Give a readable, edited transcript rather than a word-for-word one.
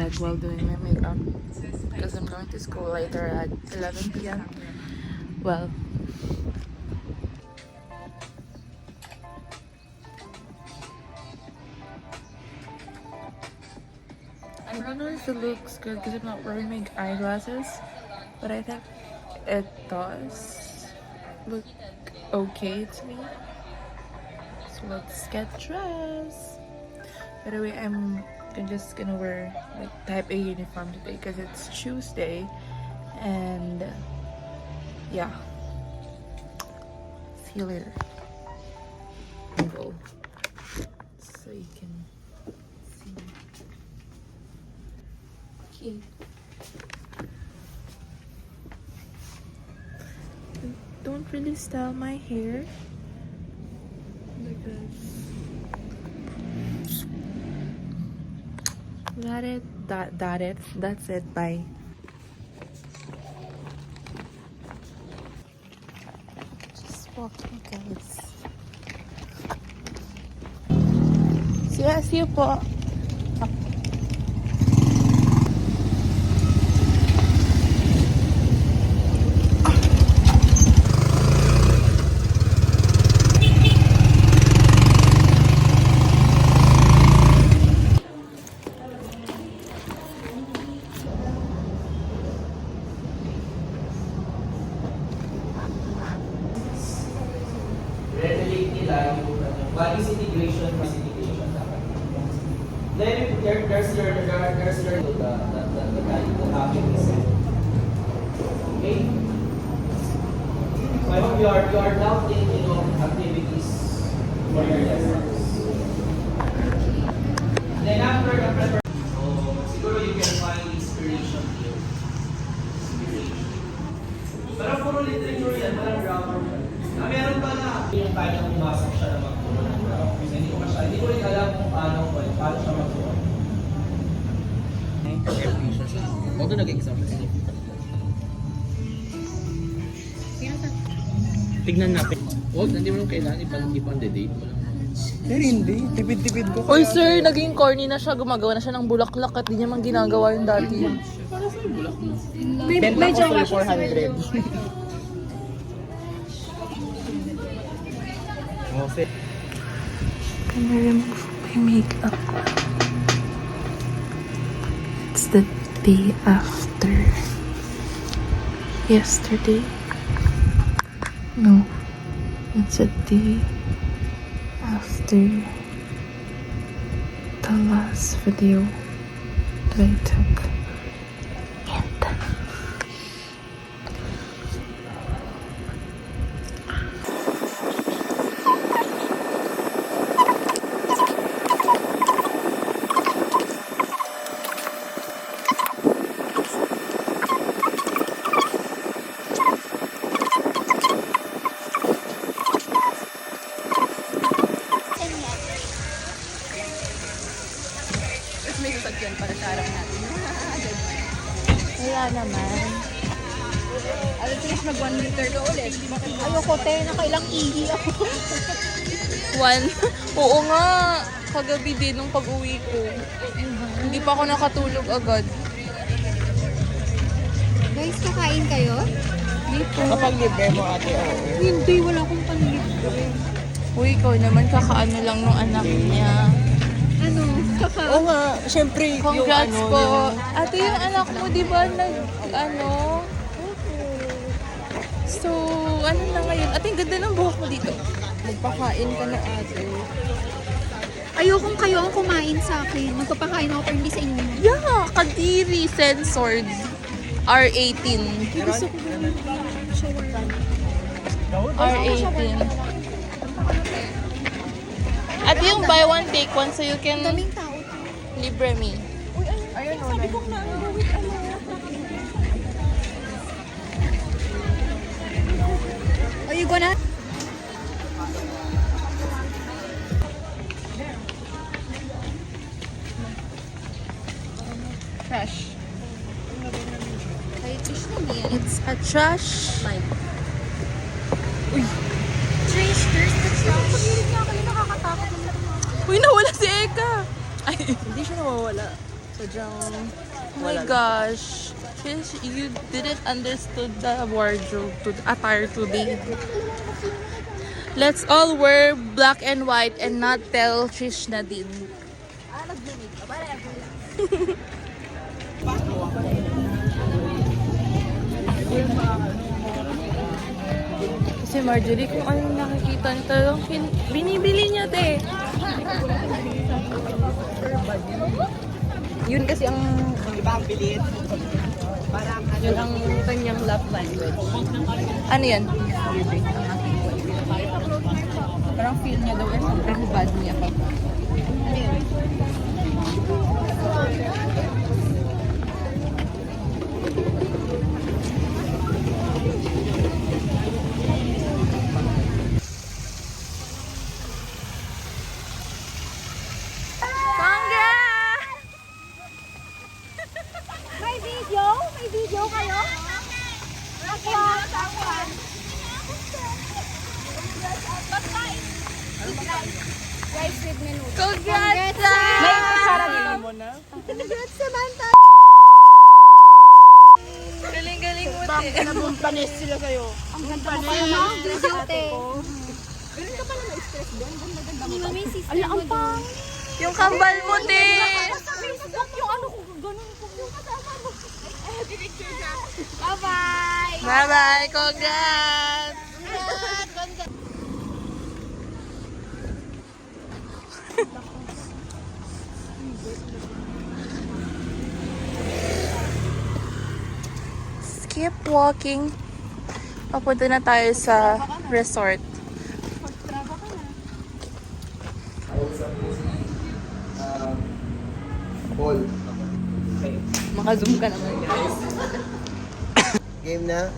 bed while doing my makeup because I'm going to school later at 11 p.m. Well, I don't know if it looks good because I'm not wearing my eyeglasses, but I think it does look okay to me. So let's get dressed. By the way, I'm just gonna wear like type A uniform today because it's Tuesday, and yeah. See you later. Go. So you can see. Cute. Don't really style my hair because that's it. Bye. Just walking, guys. See you po. Relate nila yung what is integration, what is integration dapat. Then there's your the topic is set. Okay? So I hope you are now thinking of activities for your lessons. Then after the preparation, so siguro you can find inspiration here. Inspiration. Parang puro literature yan, parang grammar yan. Meron pa na yung kaya pumasok siya na magturo ng grammar. Hindi ko rin alam kung paano siya magturo. Ako nag-exam. Tignan natin. Huwag, hindi mo lang kailangan ipang-date. Pero hindi, tipid-tipid ko. Oy sir, naging corny na siya. Gumagawa na siya ng bulaklak at di niya man ginagawa yung dati. Para sa bulak mo. Medyo ako 400. Okay. I'm gonna remove my makeup. It's the day after yesterday. No, it's a day after the last video that I took. And may sasakyan para sa harap natin. wala naman. Alam ko mag 1 liter ka ulit. Ayoko, te. Nakailang ihi ako. One? Oo nga. Kagabi din nung pag-uwi ko. Hindi pa ako nakatulog agad. Guys, kakain kayo? Dito. Kapag libre mo ate, oo. Hindi, wala akong panlibre. Uy, ikaw naman kakaano lang nung anak niya. Ano? Oo nga, syempre Congrats yung ano, po. yung... Ate, yung anak mo, di ba, So, ano na ngayon? Ate, ang ganda ng buhok mo dito. Magpakain ka na ate. Ayokong kayo ang kumain sa akin. Magpapakain ako pero hindi sa inyo. Yeah, Kadiri censored. R18. Gusto ko ba shawarma? R18. Ate, yung buy one, take one so you can Daming tao. libre me. Ayun o, Sabi ko na, gawin ano. Are you gonna? Trash. Ay, fish na niya. It's a trash. Uy. Trash, that's wrong. Pag-irig nga kayo, nakakatakot naman. Uy, nawala si Eka. Ay, Hindi siya nawawala. Sadyang Oh my gosh. Fish, you didn't understood the wardrobe, to attire today. Let's all wear black and white and not tell Trish na din. Kasi Marjorie, kung anong nakikita niya talagang binibili niya, te. yun kasi ang iba ang pilit. Parang yun ang kanyang love language. Ano yan? Parang feel niya daw sobrang bad niya pag Congrats! May video? May video kayo? Ako. Guys, with minuto. Congrats! May kutsara dito. mo na. Congrats, Samantha! Galing-galing mo, te. Nabumpanis sila sa'yo. Ang ganda mo kayo, ma. Video, te. Ganun ka pala na-stress doon? Ganda mo ba? Ala, ang pang. Yung kambal mo, te. Sa Facebook yung ano ko, ganun po yung kasama mo. Bye-bye! Bye-bye. Congrats! Keep walking. Papunta na tayo sa resort. Ball. Maka-zoom ka naman, guys. Game na.